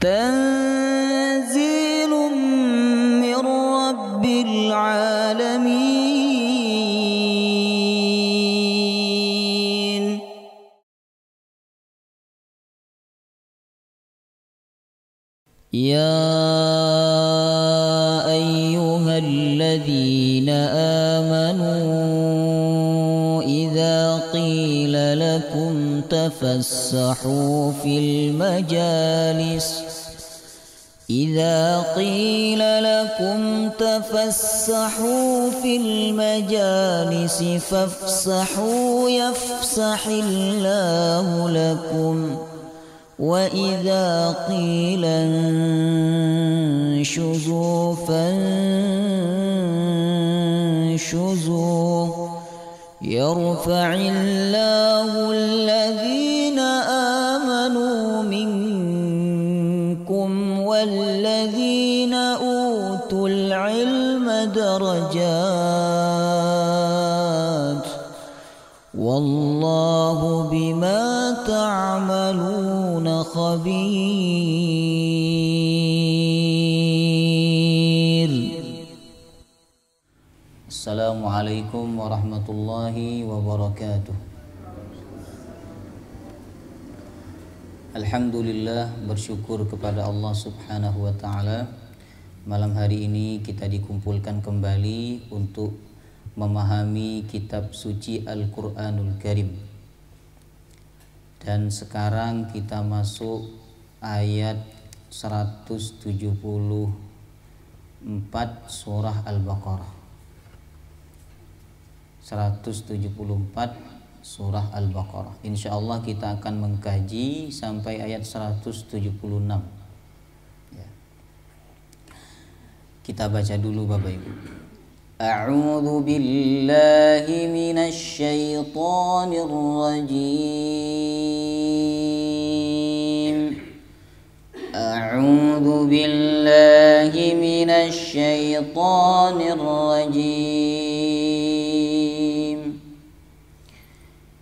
تنزيل من رب العالمين. يا أيها الذين آمنوا إذا قيل لكم تفسحوا في المجالس فافسحوا يفسح الله لكم، وإذا قيل انشزوا فانشزوا يرفع الله الذين آمنوا منكم والذين أوتوا العلم درجات، والله بما تعملون خبير. Assalamualaikum warahmatullahi wabarakatuh. Alhamdulillah, bersyukur kepada Allah subhanahu wa ta'ala. Malam hari ini kita dikumpulkan kembali untuk memahami kitab suci Al-Quranul Karim. Dan sekarang kita masuk ayat 174 surah Al-Baqarah. 174 surah Al-Baqarah. Insyaallah kita akan mengkaji sampai ayat 176. Ya. Kita baca dulu Bapak Ibu. A'udzu billahi minasy syaithanir rajim. A'udzu billahi minasy syaithanir rajim.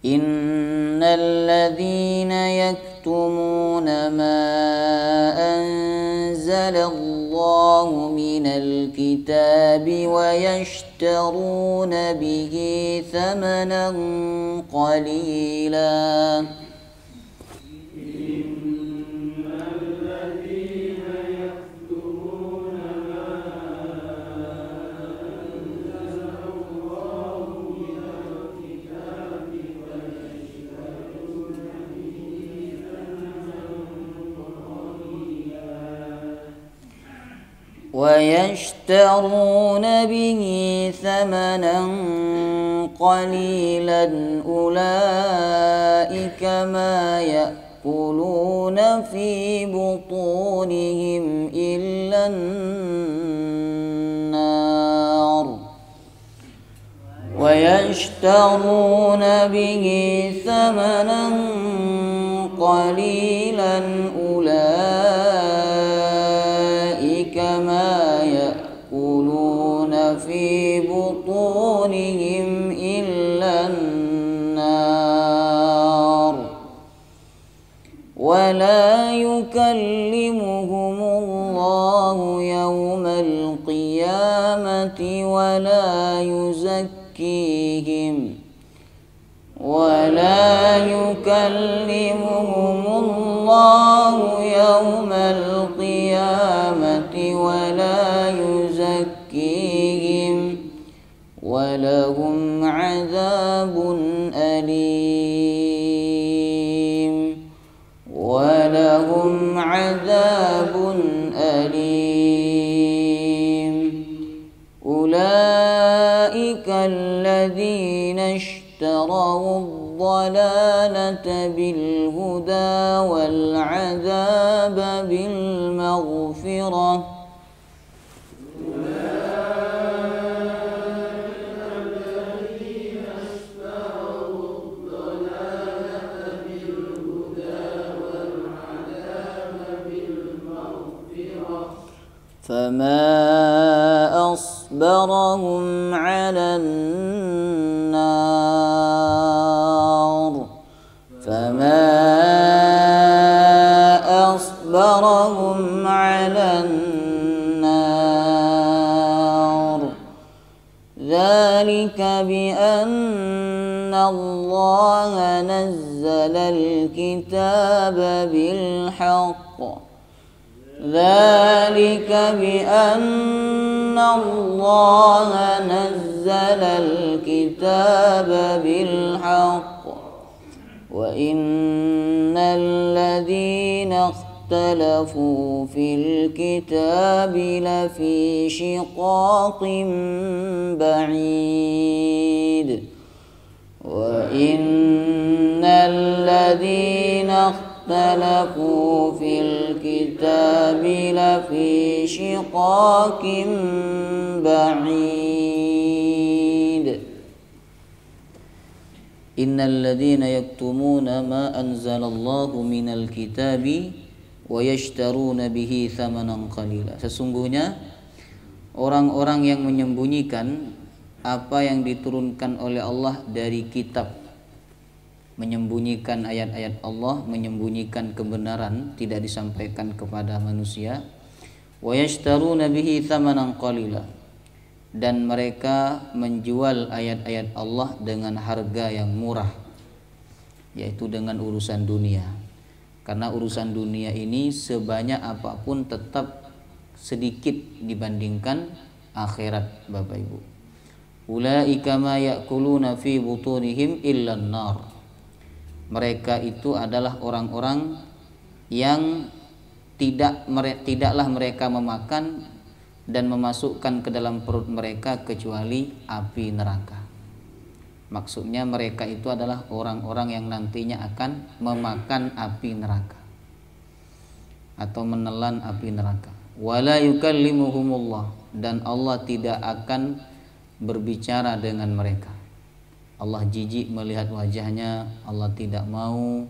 Innal ladzina yaktumuna ma anzalallahu minal kitabi wa yashtaruna bihi thamanan qalila. ويشترون به ثمنا قليلا أولئك ما يأكلون في بطونهم إلا النار ويشترون به ثمنا قليلا أولئك ما يأكلون في بطونهم إلا النار ولا يكلمهم الله يوم القيامة ولا يكلمهم الله يوم القيامة ولا يزكيهم ولهم عذاب أليم أولئك الذين اشتروا الضلالة بالهدى والعذاب بالمغفرة فما أصبرهم على النار وإصبرهم على النار ذلك بأن الله نزل الكتاب بالحق ذلك بأن الله نزل الكتاب بالحق وإن الذين اختلفوا في الكتاب لفي شقاق بعيد وإن الذين اختلفوا في الكتاب لفي شقاق بعيد Innal ladzina yaktumuna ma anzalallahu minal kitabi wa yashtaruna bihi thamanan qalila. Sesungguhnya orang-orang yang menyembunyikan apa yang diturunkan oleh Allah dari kitab, menyembunyikan ayat-ayat Allah, menyembunyikan kebenaran, tidak disampaikan kepada manusia. Wa yashtaruna bihi thamanan qalila, dan mereka menjual ayat-ayat Allah dengan harga yang murah, yaitu dengan urusan dunia. Karena urusan dunia ini sebanyak apapun tetap sedikit dibandingkan akhirat, Bapak Ibu. Ulaika ma ya'kuluna fi butunihim illan nar. Mereka itu adalah orang-orang yang tidaklah mereka memakan dan memasukkan ke dalam perut mereka kecuali api neraka. Maksudnya mereka itu adalah orang-orang yang nantinya akan memakan api neraka atau menelan api neraka. Wala yukallimuhumullah, dan Allah tidak akan berbicara dengan mereka. Allah jijik melihat wajahnya, Allah tidak mau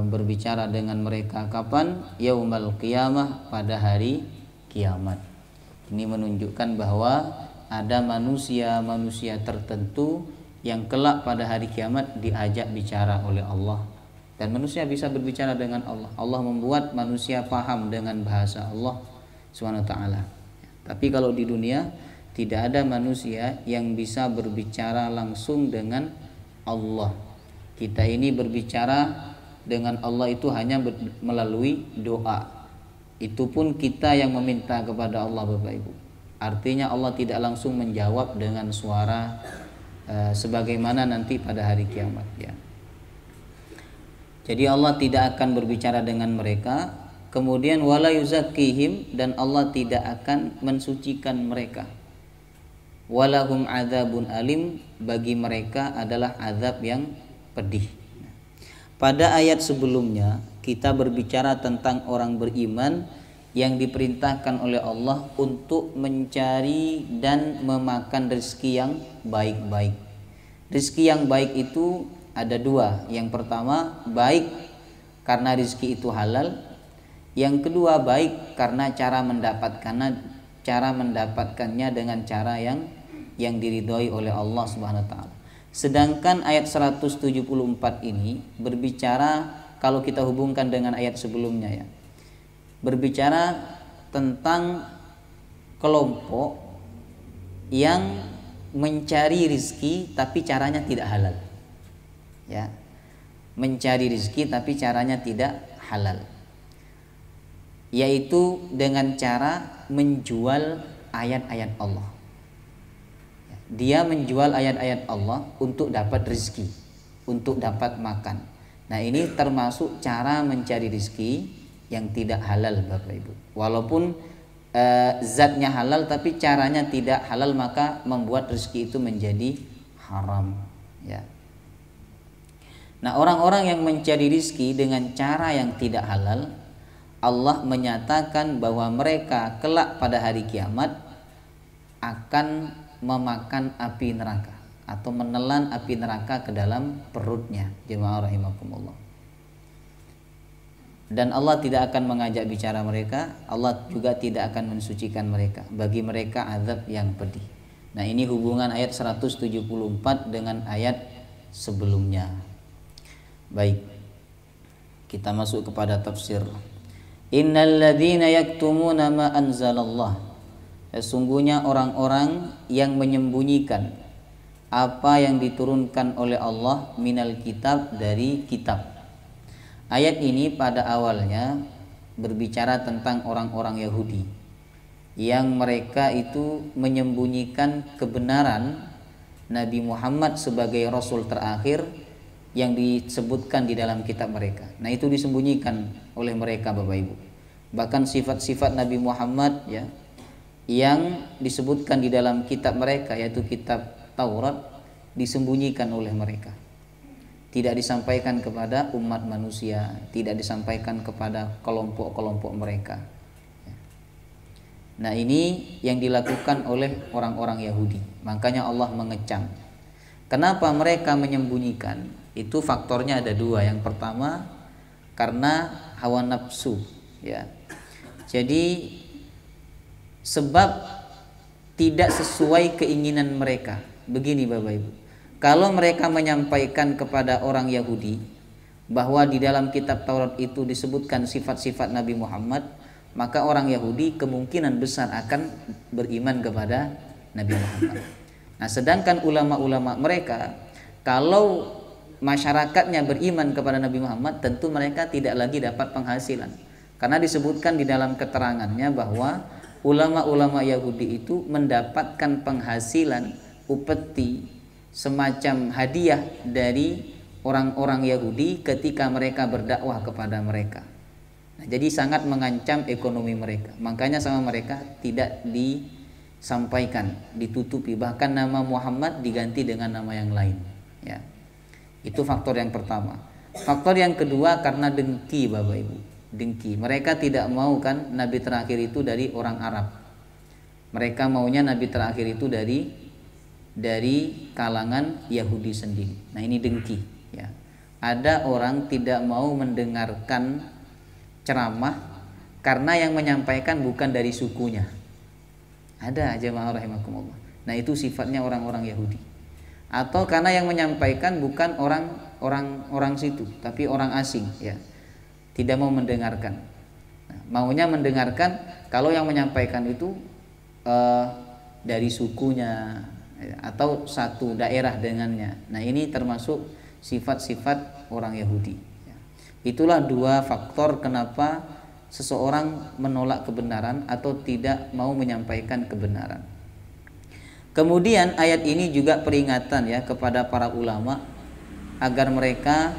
berbicara dengan mereka. Kapan? Yaumal qiyamah, pada hari kiamat. Ini menunjukkan bahwa ada manusia tertentu yang kelak pada hari kiamat diajak bicara oleh Allah, dan manusia bisa berbicara dengan Allah. Allah membuat manusia paham dengan bahasa Allah SWT. Tapi kalau di dunia tidak ada manusia yang bisa berbicara langsung dengan Allah. Kita ini berbicara dengan Allah itu hanya melalui doa. Itu pun kita yang meminta kepada Allah, Bapak Ibu. Artinya Allah tidak langsung menjawab dengan suara sebagaimana nanti pada hari kiamat, ya. Jadi Allah tidak akan berbicara dengan mereka. Kemudian wala yuzakkihim, dan Allah tidak akan mensucikan mereka. Walahum adzabun alim, bagi mereka adalah azab yang pedih. Pada ayat sebelumnya kita berbicara tentang orang beriman yang diperintahkan oleh Allah untuk mencari dan memakan rezeki yang baik-baik. Rezeki yang baik itu ada dua. Yang pertama, baik karena rezeki itu halal. Yang kedua, baik karena cara mendapatkannya dengan cara yang diridhoi oleh Allah Subhanahu wa taala. Sedangkan ayat 174 ini berbicara, kalau kita hubungkan dengan ayat sebelumnya, ya, berbicara tentang kelompok yang mencari rizki tapi caranya tidak halal, ya, mencari rizki tapi caranya tidak halal, yaitu dengan cara menjual ayat-ayat Allah. Dia menjual ayat-ayat Allah untuk dapat rizki, untuk dapat makan. Nah, ini termasuk cara mencari rizki yang tidak halal, Bapak Ibu. Walaupun zatnya halal tapi caranya tidak halal, maka membuat rizki itu menjadi haram, ya. Nah, orang-orang yang mencari rizki dengan cara yang tidak halal, Allah menyatakan bahwa mereka kelak pada hari kiamat akan memakan api neraka atau menelan api neraka ke dalam perutnya. Jemaah rahimakumullah. Dan Allah tidak akan mengajak bicara mereka, Allah juga tidak akan mensucikan mereka. Bagi mereka azab yang pedih. Nah, ini hubungan ayat 174 dengan ayat sebelumnya. Baik, kita masuk kepada tafsir. Innal ladzina yaktumuna ma anzalallah. Sesungguhnya orang-orang yang menyembunyikan apa yang diturunkan oleh Allah minal kitab, dari kitab. Ayat ini pada awalnya berbicara tentang orang-orang Yahudi yang mereka itu menyembunyikan kebenaran Nabi Muhammad sebagai Rasul terakhir yang disebutkan di dalam kitab mereka. Nah, itu disembunyikan oleh mereka, Bapak Ibu. Bahkan sifat-sifat Nabi Muhammad ya yang disebutkan di dalam kitab mereka, yaitu kitab Taurat, disembunyikan oleh mereka. Tidak disampaikan kepada umat manusia, tidak disampaikan kepada kelompok-kelompok mereka. Nah, ini yang dilakukan oleh orang-orang Yahudi. Makanya Allah mengecam. Kenapa mereka menyembunyikan? Itu faktornya ada dua. Yang pertama karena hawa nafsu ya. Jadi sebab tidak sesuai keinginan mereka. Begini Bapak Ibu, kalau mereka menyampaikan kepada orang Yahudi bahwa di dalam kitab Taurat itu disebutkan sifat-sifat Nabi Muhammad, maka orang Yahudi kemungkinan besar akan beriman kepada Nabi Muhammad. Nah, sedangkan ulama-ulama mereka, kalau masyarakatnya beriman kepada Nabi Muhammad, tentu mereka tidak lagi dapat penghasilan. Karena disebutkan di dalam keterangannya bahwa ulama-ulama Yahudi itu mendapatkan penghasilan upeti, semacam hadiah dari orang-orang Yahudi ketika mereka berdakwah kepada mereka. Nah, jadi sangat mengancam ekonomi mereka. Makanya sama mereka tidak disampaikan, ditutupi, bahkan nama Muhammad diganti dengan nama yang lain ya. Itu faktor yang pertama. Faktor yang kedua karena dengki Bapak Ibu. Dengki. Mereka tidak mau kan Nabi terakhir itu dari orang Arab. Mereka maunya Nabi terakhir itu dari kalangan Yahudi sendiri. Nah, ini dengki ya. Ada orang tidak mau mendengarkan ceramah karena yang menyampaikan bukan dari sukunya. Ada jemaah rahimakumullah. Nah, itu sifatnya orang-orang Yahudi. Atau karena yang menyampaikan bukan orang situ, tapi orang asing ya. Tidak mau mendengarkan. Nah, maunya mendengarkan kalau yang menyampaikan itu dari sukunya ya, atau satu daerah dengannya. Nah, ini termasuk sifat-sifat orang Yahudi ya. Itulah dua faktor kenapa seseorang menolak kebenaran atau tidak mau menyampaikan kebenaran. Kemudian ayat ini juga peringatan ya kepada para ulama agar mereka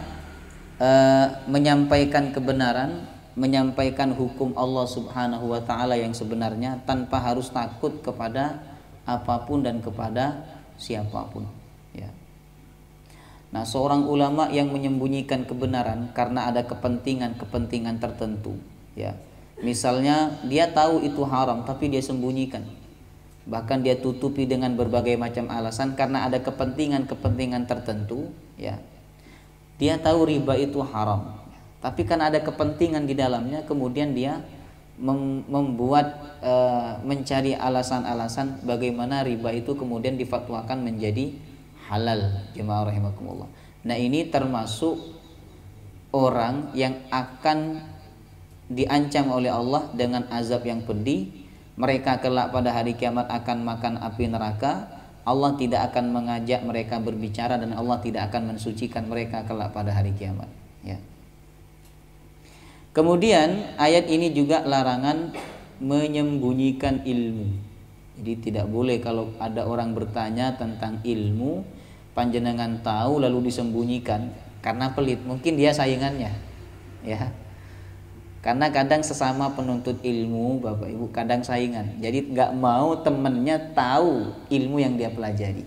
menyampaikan kebenaran, menyampaikan hukum Allah Subhanahu wa taala yang sebenarnya tanpa harus takut kepada apapun dan kepada siapapun ya. Nah, seorang ulama yang menyembunyikan kebenaran karena ada kepentingan tertentu ya. Misalnya dia tahu itu haram tapi dia sembunyikan. Bahkan dia tutupi dengan berbagai macam alasan karena ada kepentingan tertentu ya. Dia tahu riba itu haram, tapi kan ada kepentingan di dalamnya, kemudian dia mencari alasan-alasan bagaimana riba itu kemudian difatwakan menjadi halal. Jemaah rahimakumullah. Nah, ini termasuk orang yang akan diancam oleh Allah dengan azab yang pedih. Mereka kelak pada hari kiamat akan makan api neraka. Allah tidak akan mengajak mereka berbicara dan Allah tidak akan mensucikan mereka kelak pada hari kiamat ya. Kemudian ayat ini juga larangan menyembunyikan ilmu. Jadi tidak boleh kalau ada orang bertanya tentang ilmu, panjenengan tahu lalu disembunyikan karena pelit. Mungkin dia saingannya ya. Karena kadang sesama penuntut ilmu Bapak Ibu kadang saingan. Jadi gak mau temennya tahu ilmu yang dia pelajari.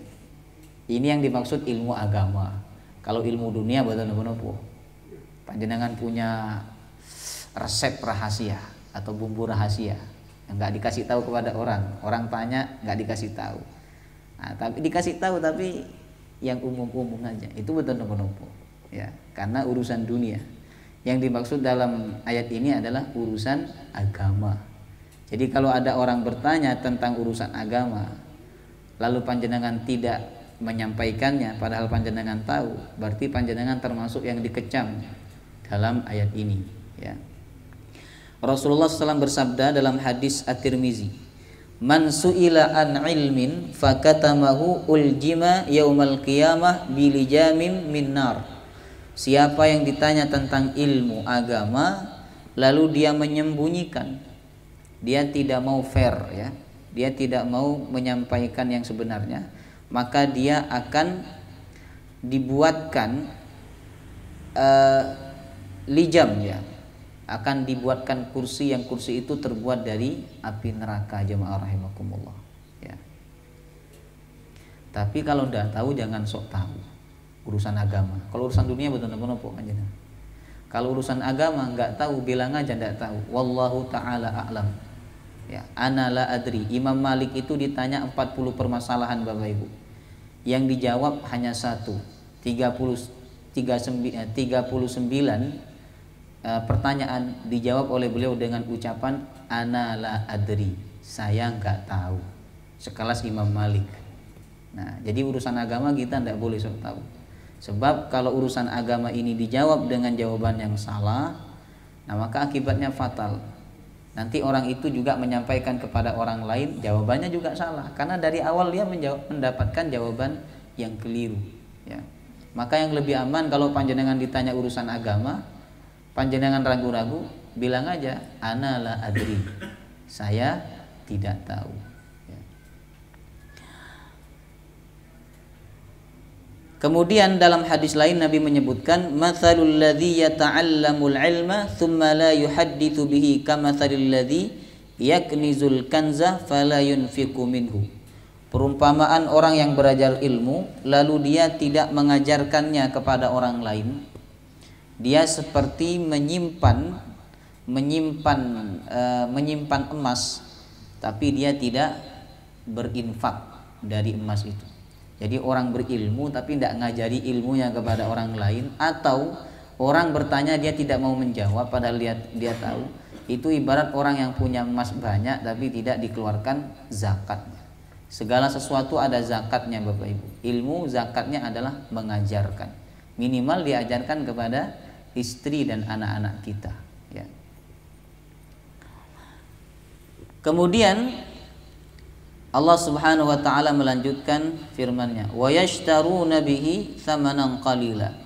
Ini yang dimaksud ilmu agama. Kalau ilmu dunia betul-betul panjenengan punya resep rahasia atau bumbu rahasia yang gak dikasih tahu kepada orang. Orang tanya gak dikasih tahu. Nah, tapi dikasih tahu tapi yang umum-umum aja. Itu betul-betul ya. Karena urusan dunia. Yang dimaksud dalam ayat ini adalah urusan agama. Jadi kalau ada orang bertanya tentang urusan agama, lalu panjenengan tidak menyampaikannya padahal panjenengan tahu, berarti panjenengan termasuk yang dikecam dalam ayat ini ya. Rasulullah SAW bersabda dalam hadis At-Tirmizi, "Man su'ila an ilmin fakatamahu uljima yaumal qiyamah bilijamim min nar." Siapa yang ditanya tentang ilmu agama lalu dia menyembunyikan, dia tidak mau fair ya, dia tidak mau menyampaikan yang sebenarnya, maka dia akan dibuatkan lijam ya, akan dibuatkan kursi yang kursi itu terbuat dari api neraka. Jemaah rahimakumullah ya. Tapi kalau tidak tahu jangan sok tahu urusan agama. Kalau urusan dunia betul-betul nopo aja. Kalau urusan agama nggak tahu, bilang aja nggak tahu. Wallahu taala a'lam. Ya, ana la adri. Imam Malik itu ditanya 40 permasalahan Bapak Ibu. Yang dijawab hanya satu. 39 pertanyaan dijawab oleh beliau dengan ucapan ana la adri. Saya nggak tahu. Sekelas Imam Malik. Nah, jadi urusan agama kita tidak boleh sok tahu. Sebab kalau urusan agama ini dijawab dengan jawaban yang salah, nah maka akibatnya fatal. Nanti orang itu juga menyampaikan kepada orang lain, jawabannya juga salah. Karena dari awal dia mendapatkan jawaban yang keliru. Ya. Maka yang lebih aman kalau panjenengan ditanya urusan agama, panjenengan ragu-ragu, bilang aja, ana la adri. Saya tidak tahu. Kemudian dalam hadis lain Nabi menyebutkan matsalul ladzi yata'allamul ilma tsumma la yuhadditsu bihi kamatsalil ladzi yaknizul kanza fala yunfiqu minhu. Perumpamaan orang yang belajar ilmu lalu dia tidak mengajarkannya kepada orang lain, dia seperti menyimpan emas tapi dia tidak berinfak dari emas itu. Jadi orang berilmu tapi tidak ngajari ilmunya kepada orang lain, atau orang bertanya dia tidak mau menjawab padahal dia tahu. Itu ibarat orang yang punya emas banyak tapi tidak dikeluarkan zakatnya. Segala sesuatu ada zakatnya Bapak Ibu. Ilmu zakatnya adalah mengajarkan. Minimal diajarkan kepada istri dan anak-anak kita ya. Kemudian Allah Subhanahu wa taala melanjutkan firman-Nya, "Wa yashtaruna bihi tsamanan qalila."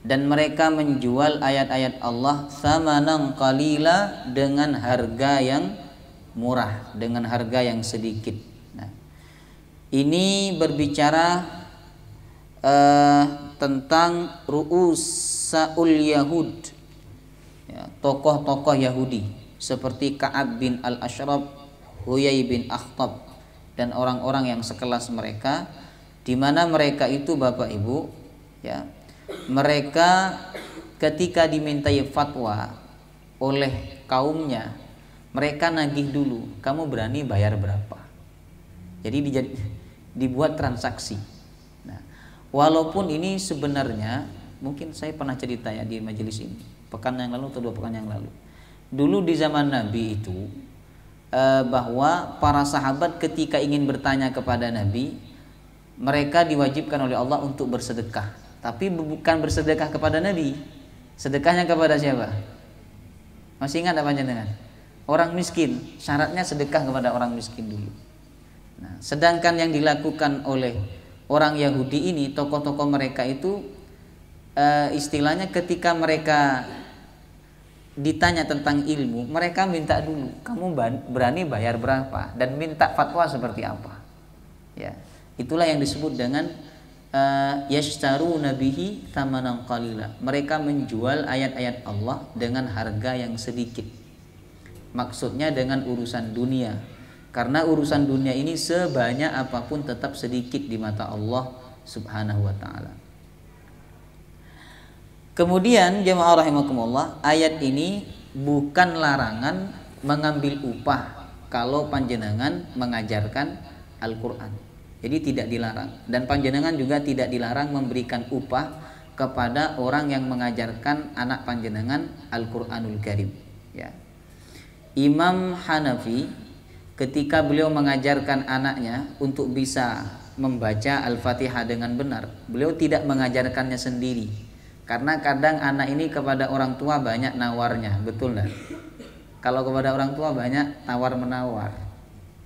Dan mereka menjual ayat-ayat Allah tsamanan qalila, dengan harga yang murah, dengan harga yang sedikit. Nah, ini berbicara tentang ru'usaul Yahud. Ya, tokoh-tokoh Yahudi seperti Ka'ab bin Al-Ashraf, Huyai bin Akhtab dan orang-orang yang sekelas mereka, di mana mereka itu Bapak Ibu ya, mereka ketika dimintai fatwa oleh kaumnya, mereka nagih dulu, kamu berani bayar berapa. Jadi dibuat transaksi. Nah, walaupun ini sebenarnya mungkin saya pernah cerita ya di majelis ini pekan yang lalu atau 2 pekan yang lalu. Dulu di zaman Nabi itu bahwa para sahabat ketika ingin bertanya kepada Nabi, mereka diwajibkan oleh Allah untuk bersedekah, tapi bukan bersedekah kepada Nabi. Sedekahnya kepada siapa? Masih ingat apa jenengan? Orang miskin. Syaratnya sedekah kepada orang miskin dulu. Nah, sedangkan yang dilakukan oleh orang Yahudi ini, tokoh-tokoh mereka itu istilahnya ketika mereka ditanya tentang ilmu, mereka minta dulu, kamu berani bayar berapa, dan minta fatwa seperti apa. Ya, itulah yang disebut dengan yashtaruna bihi tsamanan qalila. Mereka menjual ayat-ayat Allah dengan harga yang sedikit. Maksudnya dengan urusan dunia. Karena urusan dunia ini sebanyak apapun tetap sedikit di mata Allah Subhanahu wa taala. Kemudian jemaah rahimakumullah, ayat ini bukan larangan mengambil upah kalau panjenengan mengajarkan Al-Quran. Jadi tidak dilarang. Dan panjenengan juga tidak dilarang memberikan upah kepada orang yang mengajarkan anak panjenengan Al-Quranul Karim ya. Imam Hanafi ketika beliau mengajarkan anaknya untuk bisa membaca Al-Fatihah dengan benar, beliau tidak mengajarkannya sendiri. Karena kadang anak ini kepada orang tua banyak nawarnya, betul enggak? Kalau kepada orang tua banyak tawar menawar,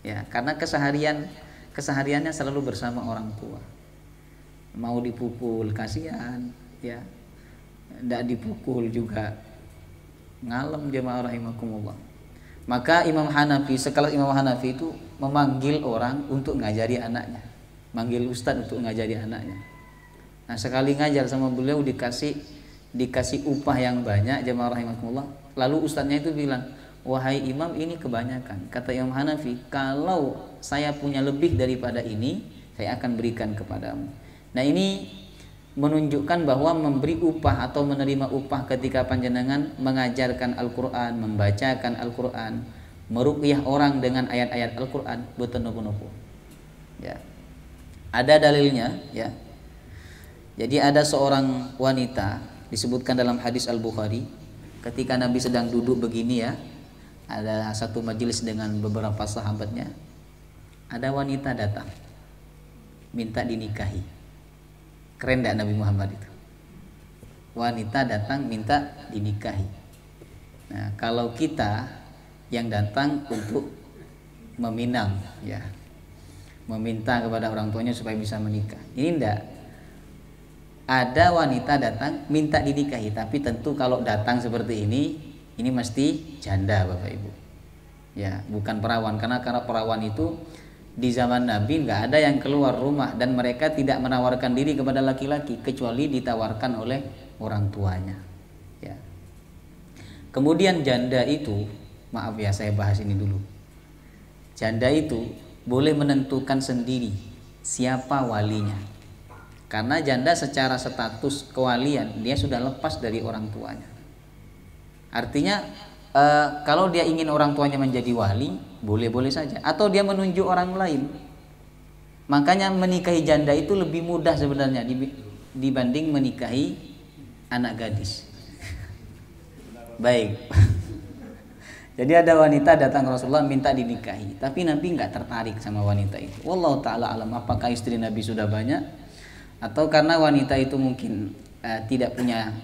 ya, karena kesehariannya selalu bersama orang tua. Mau dipukul kasihan, ya, tidak dipukul juga ngalem, jemaah rahimakumullah. Maka Imam Hanafi, sekelas Imam Hanafi itu memanggil orang untuk ngajari anaknya, manggil ustadz untuk ngajari anaknya. Nah, sekali ngajar sama beliau dikasih upah yang banyak, jemaah rahimakumullah. Lalu ustadznya itu bilang, wahai imam, ini kebanyakan. Kata Imam Hanafi, kalau saya punya lebih daripada ini, saya akan berikan kepadamu. Nah, ini menunjukkan bahwa memberi upah atau menerima upah ketika panjenengan mengajarkan Al-Quran, membacakan Al-Quran, meruqyah orang dengan ayat-ayat Al-Quran, boten nopo-nopo. Ya. Ada dalilnya, ya. Jadi ada seorang wanita disebutkan dalam hadis Al-Bukhari, ketika Nabi sedang duduk begini, ya, ada satu majelis dengan beberapa sahabatnya, ada wanita datang minta dinikahi. Keren tidak Nabi Muhammad itu? Wanita datang minta dinikahi. Nah, kalau kita yang datang untuk meminang, ya, meminta kepada orang tuanya supaya bisa menikah, ini enggak. Ada wanita datang minta dinikahi, tapi tentu kalau datang seperti ini mesti janda, Bapak Ibu. Ya, bukan perawan, karena perawan itu di zaman Nabi nggak ada yang keluar rumah dan mereka tidak menawarkan diri kepada laki-laki kecuali ditawarkan oleh orang tuanya. Ya. Kemudian janda itu, maaf ya saya bahas ini dulu. Janda itu boleh menentukan sendiri siapa walinya. Karena janda secara status kewalian dia sudah lepas dari orang tuanya. Artinya kalau dia ingin orang tuanya menjadi wali, boleh-boleh saja. Atau dia menunjuk orang lain. Makanya menikahi janda itu lebih mudah sebenarnya dibanding menikahi anak gadis. Baik. Jadi ada wanita datang ke Rasulullah minta dinikahi, tapi Nabi nggak tertarik sama wanita itu. Wallahu ta'ala alam, apakah istri Nabi sudah banyak, atau karena wanita itu mungkin tidak punya,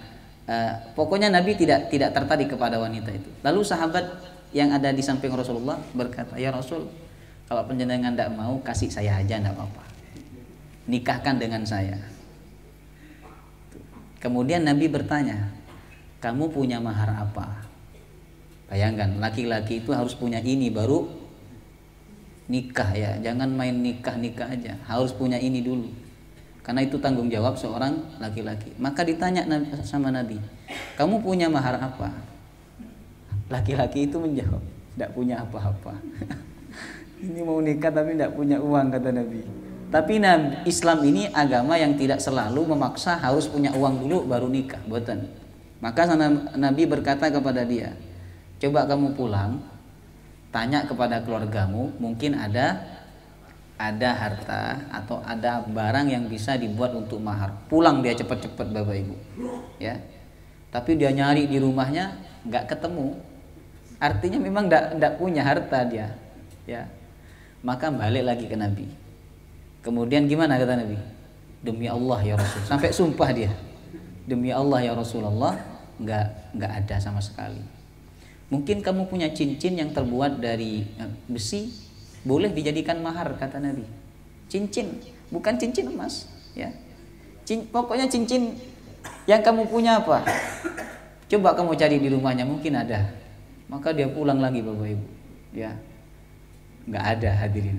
pokoknya Nabi tidak tertarik kepada wanita itu. Lalu sahabat yang ada di samping Rasulullah berkata, ya Rasul, kalau panjenengan tidak mau, kasih saya aja, tidak apa-apa, nikahkan dengan saya. Kemudian Nabi bertanya, kamu punya mahar apa? Bayangkan, laki-laki itu harus punya ini baru nikah, ya. Jangan main nikah aja, harus punya ini dulu. Karena itu tanggung jawab seorang laki-laki. Maka ditanya sama Nabi, kamu punya mahar apa? Laki-laki itu menjawab, tidak punya apa-apa. Ini mau nikah tapi tidak punya uang, kata Nabi. Tapi Islam ini agama yang tidak selalu memaksa harus punya uang dulu baru nikah, boten. Maka Nabi berkata kepada dia, coba kamu pulang, tanya kepada keluargamu, mungkin ada harta atau ada barang yang bisa dibuat untuk mahar. Pulang dia cepat-cepat, Bapak Ibu, ya. Tapi dia nyari di rumahnya nggak ketemu. Artinya memang nggak punya harta dia, ya. Maka balik lagi ke Nabi. Kemudian gimana kata Nabi? Demi Allah ya Rasul, sampai sumpah dia. Demi Allah ya Rasulullah, nggak ada sama sekali. Mungkin kamu punya cincin yang terbuat dari besi, boleh dijadikan mahar, kata Nabi. Cincin, bukan cincin emas, ya. Pokoknya cincin yang kamu punya apa? Coba kamu cari di rumahnya, mungkin ada. Maka dia pulang lagi, Bapak Ibu, ya. Nggak ada, hadirin.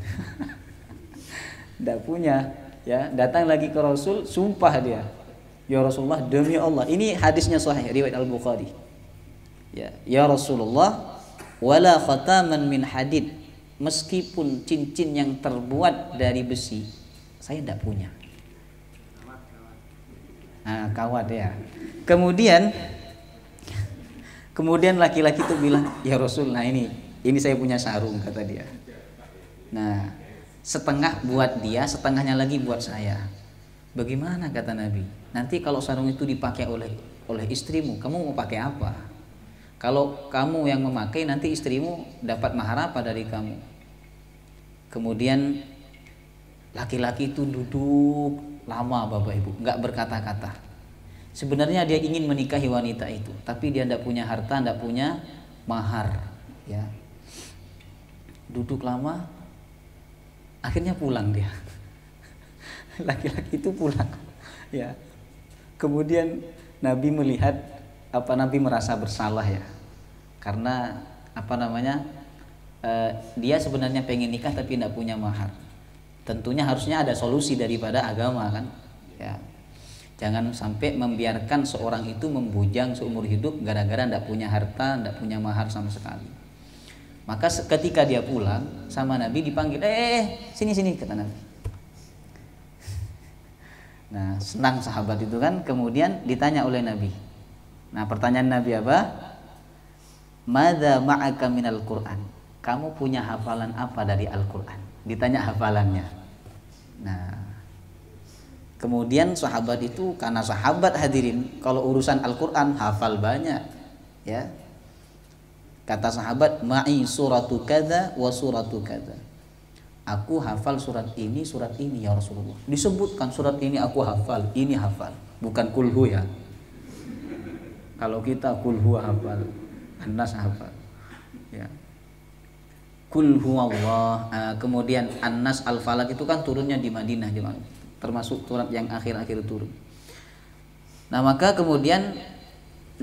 Nggak punya, ya. Datang lagi ke Rasul, sumpah dia. Ya Rasulullah, demi Allah. Ini hadisnya sahih, riwayat Al-Bukhari. Ya Rasulullah, wala khataman min hadid, meskipun cincin yang terbuat dari besi saya tidak punya. Nah, kawat, ya. Kemudian laki-laki itu bilang, ya Rasul, nah ini saya punya sarung, kata dia. Nah, setengah buat dia, setengahnya lagi buat saya. Bagaimana, kata Nabi? Nanti kalau sarung itu dipakai oleh istrimu, kamu mau pakai apa? Kalau kamu yang memakai, nanti istrimu dapat mahar apa dari kamu? Kemudian laki-laki itu duduk lama, Bapak Ibu, nggak berkata-kata. Sebenarnya dia ingin menikahi wanita itu, tapi dia tidak punya harta, tidak punya mahar. ya. Duduk lama, akhirnya pulang dia. Laki-laki itu pulang, ya. Kemudian Nabi melihat Nabi merasa bersalah ya, karena dia sebenarnya pengen nikah tapi tidak punya mahar. Tentunya harusnya ada solusi daripada agama kan, ya. Jangan sampai membiarkan seorang itu membujang seumur hidup gara-gara tidak punya harta, tidak punya mahar sama sekali. Maka ketika dia pulang sama Nabi dipanggil, sini kata Nabi. Nah, senang sahabat itu kan, kemudian ditanya oleh Nabi. Nah, pertanyaan Nabi apa? Madza ma'aka minal Qur'an? Kamu punya hafalan apa dari Al-Qur'an? Ditanya hafalannya. Nah, kemudian sahabat itu, karena sahabat hadirin, kalau urusan Al-Qur'an hafal banyak, ya. Kata sahabat, ma'i suratu kadza wa suratu kadza. Aku hafal surat ini ya Rasulullah. Disebutkan surat ini aku hafal, ini hafal. Bukan kulhu ya. Kalau kita kulhu hafal, An-Nas hafal. Ya. Kulhu Allah. Kemudian An-Nas Al-Falaq itu kan turunnya di Madinah, termasuk surat yang akhir-akhir turun. Nah, maka kemudian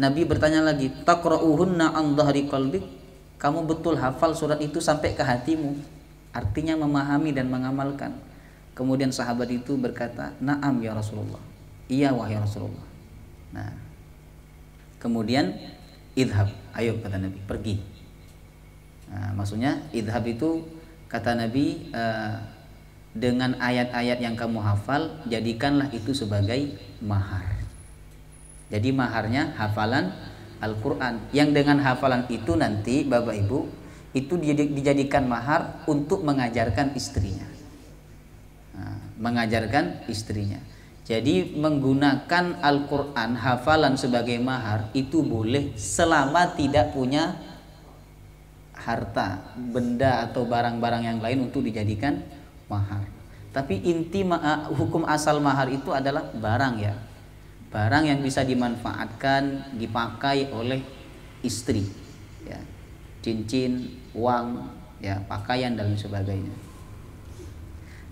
Nabi bertanya lagi, taqra'uhunna an dhahri qalbik? Kamu betul hafal surat itu sampai ke hatimu? Artinya memahami dan mengamalkan. Kemudian sahabat itu berkata, "Na'am ya Rasulullah." Iya wahai Rasulullah. Nah, kemudian idhab, ayo kata Nabi, pergi. Nah, maksudnya idhab itu kata Nabi, dengan ayat-ayat yang kamu hafal, jadikanlah itu sebagai mahar. Jadi maharnya hafalan Al-Quran, yang dengan hafalan itu nanti Bapak Ibu itu dijadikan mahar untuk mengajarkan istrinya. Nah, mengajarkan istrinya. Jadi menggunakan Al-Quran hafalan sebagai mahar itu boleh selama tidak punya harta, benda atau barang-barang yang lain untuk dijadikan mahar. Tapi inti hukum asal mahar itu adalah barang ya. Barang yang bisa dimanfaatkan, dipakai oleh istri, ya. Cincin, uang, ya, pakaian dan sebagainya.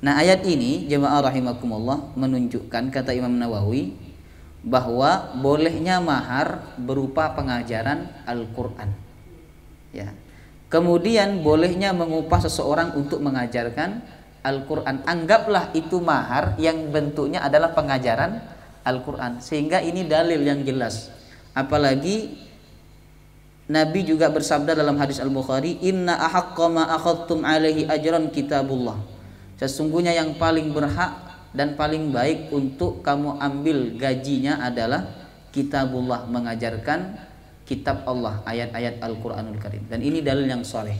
Nah, ayat ini jemaah rahimakumullah menunjukkan, kata Imam Nawawi, bahwa bolehnya mahar berupa pengajaran Al-Qur'an. Ya. Kemudian bolehnya mengupah seseorang untuk mengajarkan Al-Qur'an. Anggaplah itu mahar yang bentuknya adalah pengajaran Al-Qur'an, sehingga ini dalil yang jelas. Apalagi Nabi juga bersabda dalam hadis Al-Bukhari, "Inna ahaqqa ma akhadtum alaihi ajran kitabullah." Sesungguhnya yang paling berhak dan paling baik untuk kamu ambil gajinya adalah kitabullah, mengajarkan kitab Allah, ayat-ayat Al-Qur'anul Karim. Dan ini dalil yang sahih.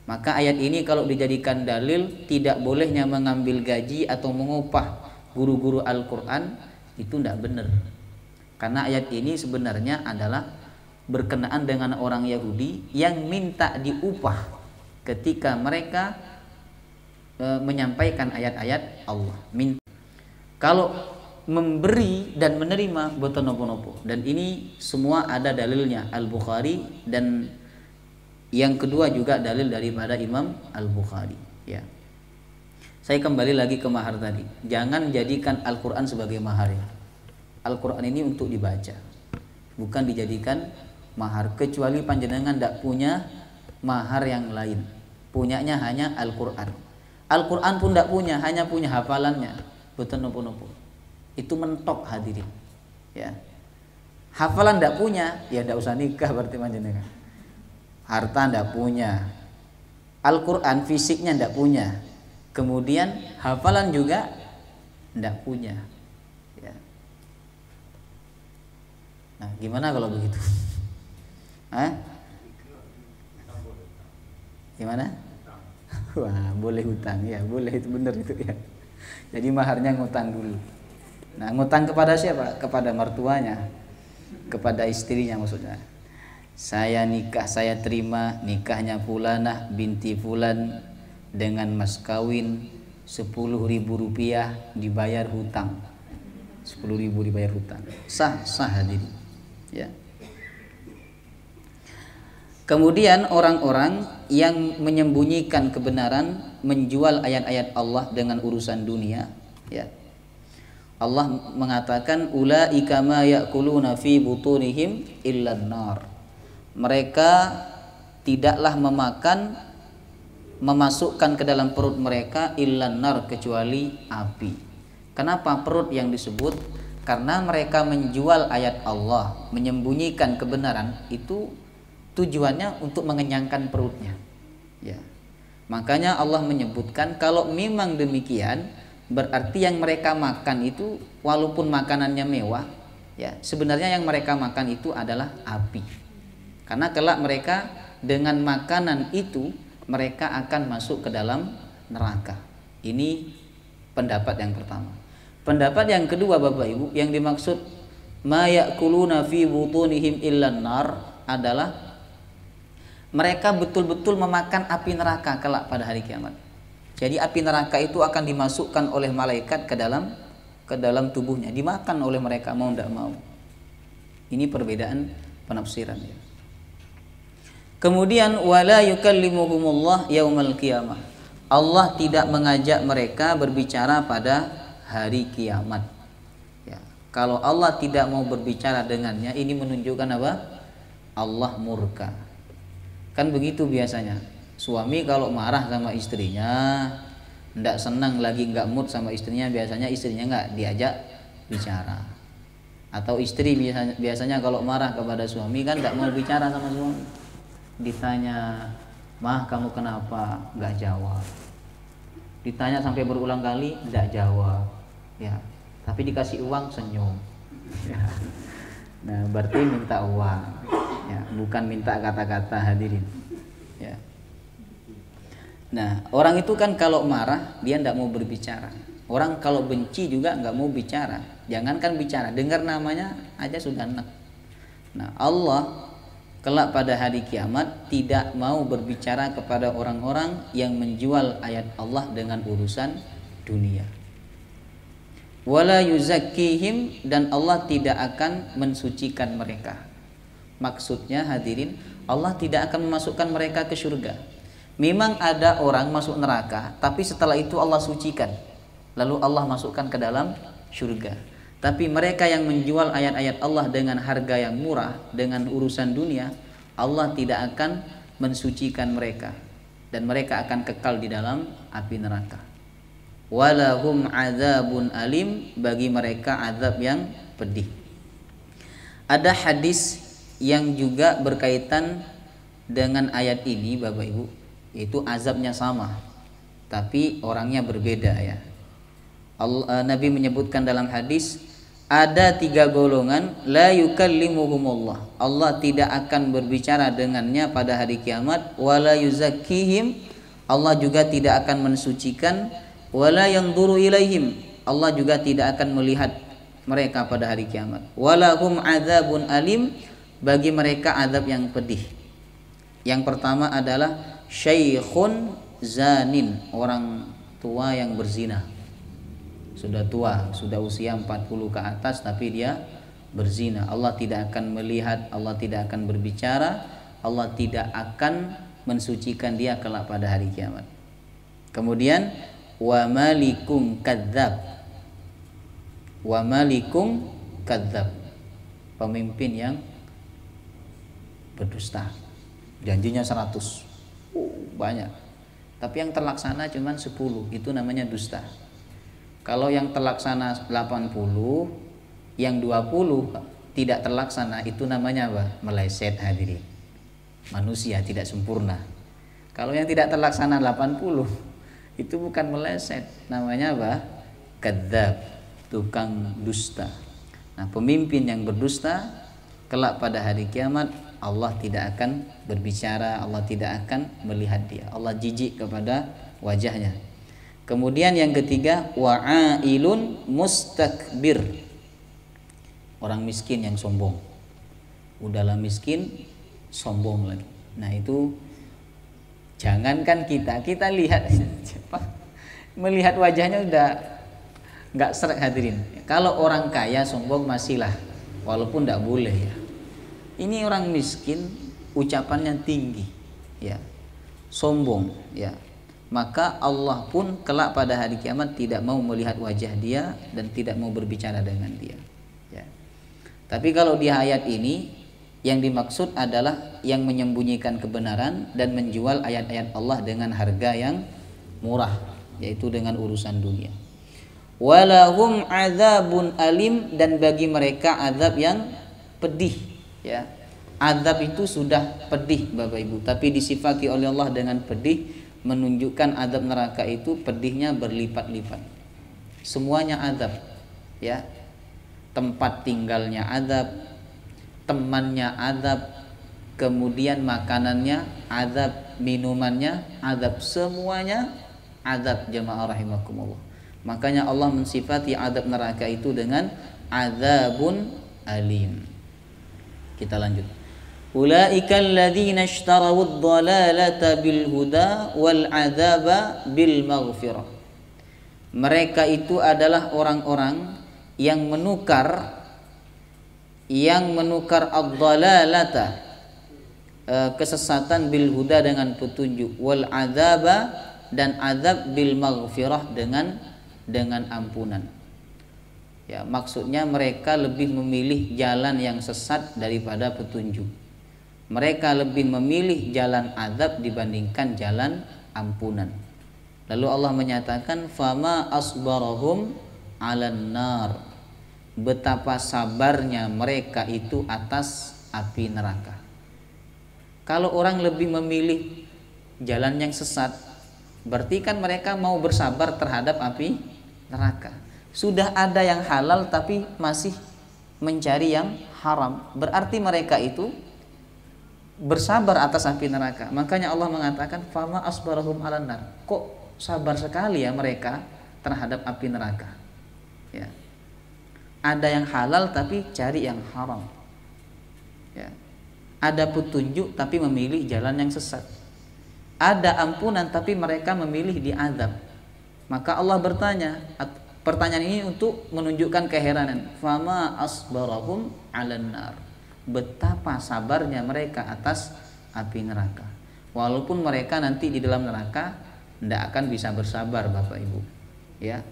Maka ayat ini kalau dijadikan dalil tidak bolehnya mengambil gaji atau mengupah guru-guru Al-Qur'an itu tidak benar. Karena ayat ini sebenarnya adalah berkenaan dengan orang Yahudi yang minta diupah ketika mereka menyampaikan ayat-ayat Allah. Kalau memberi dan menerima boten nopo-nopo, dan ini semua ada dalilnya Al-Bukhari, dan yang kedua juga dalil daripada Imam Al-Bukhari, ya. Saya kembali lagi ke mahar tadi. Jangan jadikan Al-Qur'an sebagai mahar ya. Al-Qur'an ini untuk dibaca, bukan dijadikan mahar, kecuali panjenengan tidak punya mahar yang lain, punyanya hanya Al-Qur'an. Al-Qur'an pun tidak punya, hanya punya hafalannya, boten nopo-nopo. Itu mentok hadirin, ya. Hafalan tidak punya, ya tidak usah nikah berarti panjenengan. Harta tidak punya, Al-Qur'an fisiknya tidak punya, kemudian hafalan juga tidak punya, ya. Nah, gimana kalau begitu? Gimana? Wah, boleh hutang ya, boleh, itu benar itu ya. Jadi maharnya ngutang dulu. Nah, ngutang kepada siapa? Kepada mertuanya, kepada istrinya maksudnya. Saya nikah, saya terima nikahnya Fulanah binti Fulan dengan mas kawin 10.000 rupiah, dibayar hutang. 10.000 dibayar hutang. Sah hadirin. Ya. Kemudian orang-orang yang menyembunyikan kebenaran, menjual ayat-ayat Allah dengan urusan dunia, ya. Allah mengatakan ulaika ma ya'kuluna fi butunihim illan nar. Mereka tidaklah memasukkan ke dalam perut mereka illan nar, kecuali api. Kenapa perut yang disebut? Karena mereka menjual ayat Allah, menyembunyikan kebenaran, itu tujuannya untuk mengenyangkan perutnya, ya. Makanya Allah menyebutkan kalau memang demikian, berarti yang mereka makan itu walaupun makanannya mewah, ya, sebenarnya yang mereka makan itu adalah api. Karena kelak mereka dengan makanan itu mereka akan masuk ke dalam neraka. Ini pendapat yang pertama. Pendapat yang kedua, Bapak Ibu, yang dimaksud ma ya'kuluna fi butunihim illan nar adalah mereka betul-betul memakan api neraka kelak pada hari kiamat. Jadi api neraka itu akan dimasukkan oleh malaikat ke dalam tubuhnya, dimakan oleh mereka mau tidak mau. Ini perbedaan penafsiran, ya. Kemudian wala yukallimuhumullah yaumal qiyamah. Allah tidak mengajak mereka berbicara pada hari kiamat. Ya. Kalau Allah tidak mau berbicara dengannya, ini menunjukkan apa? Allah murka. Kan begitu biasanya. Suami kalau marah sama istrinya, tidak senang lagi, nggak mood sama istrinya, biasanya istrinya nggak diajak bicara. Atau istri biasanya kalau marah kepada suami kan nggak mau bicara sama suami. Ditanya, "Mah, kamu kenapa?" Nggak jawab. Ditanya sampai berulang kali, nggak jawab. Ya, tapi dikasih uang senyum. Ya. Nah, berarti minta uang, ya, bukan minta kata-kata, hadirin. Ya. Nah, orang itu kan kalau marah dia tidak mau berbicara. Orang kalau benci juga nggak mau bicara. Jangankan bicara, dengar namanya aja sudah enak. Nah, Allah kelak pada hari kiamat tidak mau berbicara kepada orang-orang yang menjual ayat Allah dengan urusan dunia. Wala yuzakkihim, dan Allah tidak akan mensucikan mereka. Maksudnya, hadirin, Allah tidak akan memasukkan mereka ke surga. Memang ada orang masuk neraka, tapi setelah itu Allah sucikan, lalu Allah masukkan ke dalam surga. Tapi mereka yang menjual ayat-ayat Allah dengan harga yang murah, dengan urusan dunia, Allah tidak akan mensucikan mereka, dan mereka akan kekal di dalam api neraka. Walahum adzabun alim, bagi mereka azab yang pedih. Ada hadis yang juga berkaitan dengan ayat ini, Bapak Ibu, yaitu azabnya sama tapi orangnya berbeda, ya. Nabi menyebutkan dalam hadis, ada 3 golongan la yukallimuhumullah, Allah tidak akan berbicara dengannya pada hari kiamat, wala yuzakkihim, Allah juga tidak akan mensucikan, wala yanzuru ilaihim, Allah juga tidak akan melihat mereka pada hari kiamat, walahum adzabun alim, bagi mereka azab yang pedih. Yang pertama adalah syaikhun zanin, orang tua yang berzina. Sudah tua, sudah usia 40 ke atas tapi dia berzina. Allah tidak akan melihat, Allah tidak akan berbicara, Allah tidak akan mensucikan dia kelak pada hari kiamat. Kemudian wa malikum kadzab, wa malikum kadzab, pemimpin yang berdusta, janjinya 100, banyak, tapi yang terlaksana cuma 10, itu namanya dusta. Kalau yang terlaksana 80, yang 20 tidak terlaksana, itu namanya apa? Meleset, hadirin. Manusia tidak sempurna. Kalau yang tidak terlaksana 80, itu bukan meleset, namanya apa? Kadzab, tukang dusta. Nah, pemimpin yang berdusta kelak pada hari kiamat Allah tidak akan berbicara, Allah tidak akan melihat dia, Allah jijik kepada wajahnya. Kemudian yang ketiga, wa'ailun mustakbir, orang miskin yang sombong. Udahlah miskin, sombong lagi. Nah, itu jangankan kita lihat melihat wajahnya udah nggak srek, hadirin. Kalau orang kaya sombong masihlah, walaupun nggak boleh, ya. Ini orang miskin ucapannya tinggi, ya, sombong, ya, maka Allah pun kelak pada hari kiamat tidak mau melihat wajah dia dan tidak mau berbicara dengan dia, ya. Tapi kalau di ayat ini yang dimaksud adalah yang menyembunyikan kebenaran dan menjual ayat-ayat Allah dengan harga yang murah, yaitu dengan urusan dunia. Walahum adzabun alim, dan bagi mereka azab yang pedih, ya. Azab itu sudah pedih Bapak Ibu, tapi disifati oleh Allah dengan pedih, menunjukkan azab neraka itu pedihnya berlipat-lipat. Semuanya azab, ya. Tempat tinggalnya azab, temannya azab, kemudian makanannya azab, minumannya azab, semuanya azab jemaah rahimakumullah. Makanya Allah mensifati azab neraka itu dengan azabun alim. Kita lanjut. Ulaika alladzina ishtarawud dhalalata bil huda wal adzaba bil maghfirah. Mereka itu adalah orang-orang yang menukar ad-dhalalata, kesesatan, bil huda dengan petunjuk, wal adzaba, dan azab bil maghfirah dengan ampunan. Ya, maksudnya mereka lebih memilih jalan yang sesat daripada petunjuk. Mereka lebih memilih jalan azab dibandingkan jalan ampunan. Lalu Allah menyatakan fama asbarahum 'alan nar. Betapa sabarnya mereka itu atas api neraka. Kalau orang lebih memilih jalan yang sesat, berarti kan mereka mau bersabar terhadap api neraka. Sudah ada yang halal tapi masih mencari yang haram, berarti mereka itu bersabar atas api neraka. Makanya Allah mengatakan fama asbarahum 'alan nar. Kok sabar sekali ya mereka terhadap api neraka, ya. Ada yang halal tapi cari yang haram, ya. Ada petunjuk tapi memilih jalan yang sesat. Ada ampunan tapi mereka memilih diazab. Maka Allah bertanya, pertanyaan ini untuk menunjukkan keheranan. Fama asbarahum 'alan nar. Betapa sabarnya mereka atas api neraka. Walaupun mereka nanti di dalam neraka tidak akan bisa bersabar Bapak Ibu, ya.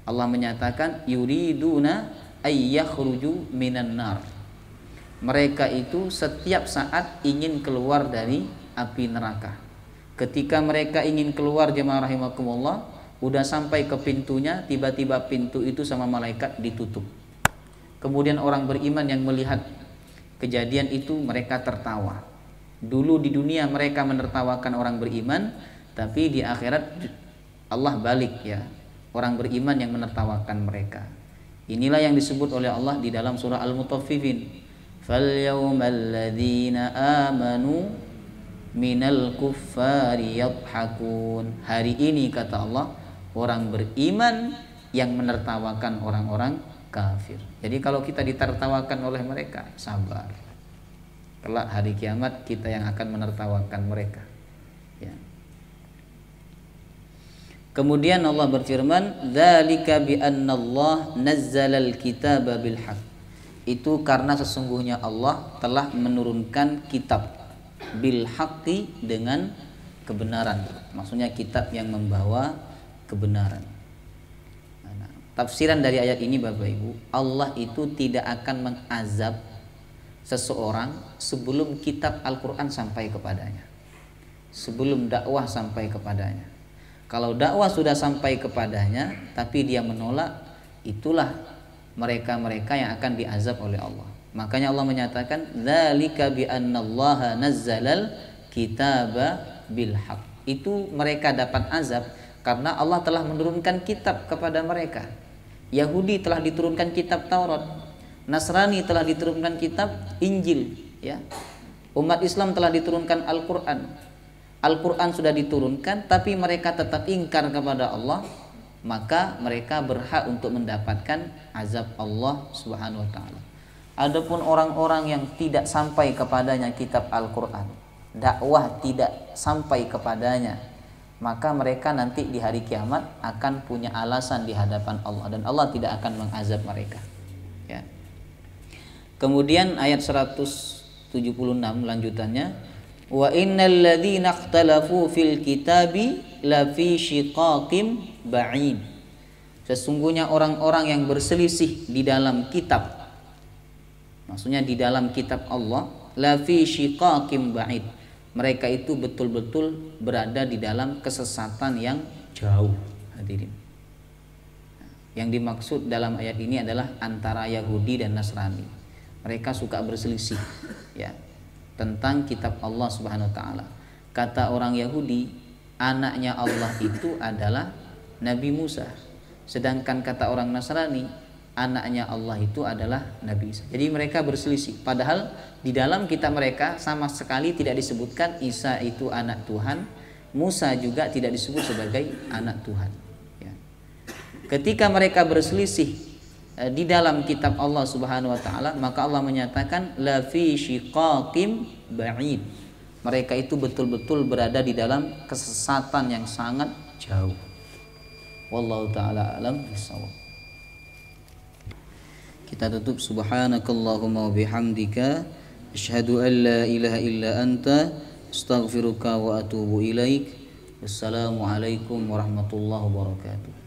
Allah menyatakan yuriduna ayyakhruju minan nar. Mereka itu setiap saat ingin keluar dari api neraka. Ketika mereka ingin keluar jemaah rahimakumullah, udah sampai ke pintunya, tiba-tiba pintu itu sama malaikat ditutup. Kemudian orang beriman yang melihat kejadian itu mereka tertawa. Dulu di dunia mereka menertawakan orang beriman, tapi di akhirat Allah balik, ya, orang beriman yang menertawakan mereka. Inilah yang disebut oleh Allah di dalam surah Al-Mutaffifin. Fal yawmal ladzina amanu minal kuffari yadhakun. Hari ini kata Allah, orang beriman yang menertawakan orang-orang kafir. Jadi kalau kita ditertawakan oleh mereka, sabar. Kelak hari kiamat kita yang akan menertawakan mereka, ya. Kemudian Allah berfirman, "Dzalika bi anna Allah nazzalal kitaba bil haqq." Itu karena sesungguhnya Allah telah menurunkan kitab bil haqqi, dengan kebenaran. Maksudnya kitab yang membawa kebenaran. Nah, tafsiran dari ayat ini Bapak Ibu, Allah itu tidak akan mengazab seseorang sebelum kitab Al-Quran sampai kepadanya, sebelum dakwah sampai kepadanya. Kalau dakwah sudah sampai kepadanya tapi dia menolak, itulah mereka-mereka yang akan diazab oleh Allah. Makanya Allah menyatakan dzalika bi annallaha nazzalal kitaba bil haqq. Itu mereka dapat azab karena Allah telah menurunkan kitab kepada mereka. Yahudi telah diturunkan kitab Taurat, Nasrani telah diturunkan kitab Injil, ya. Umat Islam telah diturunkan Al-Qur'an. Al-Quran sudah diturunkan tapi mereka tetap ingkar kepada Allah, maka mereka berhak untuk mendapatkan azab Allah Subhanahu wa taala. Adapun orang-orang yang tidak sampai kepadanya kitab Al-Quran, dakwah tidak sampai kepadanya, maka mereka nanti di hari kiamat akan punya alasan di hadapan Allah dan Allah tidak akan mengazab mereka, ya. Kemudian ayat 100 76 lanjutannya, wa innal ladzina ikhtalafu fil kitabi la fi shiqaqim ba'id. Sesungguhnya orang-orang yang berselisih di dalam kitab, maksudnya di dalam kitab Allah, la fi shiqaqim ba'id, mereka itu betul-betul berada di dalam kesesatan yang jauh. Hadirin, yang dimaksud dalam ayat ini adalah antara Yahudi dan Nasrani. Mereka suka berselisih ya tentang kitab Allah Subhanahu wa taala. Kata orang Yahudi, anaknya Allah itu adalah Nabi Musa. Sedangkan kata orang Nasrani, anaknya Allah itu adalah Nabi Isa. Jadi mereka berselisih, padahal di dalam kitab mereka sama sekali tidak disebutkan Isa itu anak Tuhan, Musa juga tidak disebut sebagai anak Tuhan ya. Ketika mereka berselisih di dalam kitab Allah Subhanahu wa taala, maka Allah menyatakan la fi shiqaqim ba'id, mereka itu betul-betul berada di dalam kesesatan yang sangat jauh. Wallahu taala alam bissawab. Kita tutup subhanakallahumma wa bihamdika asyhadu an la ilaha illa anta astaghfiruka wa atubu ilaik. Wassalamualaikum warahmatullahi wabarakatuh.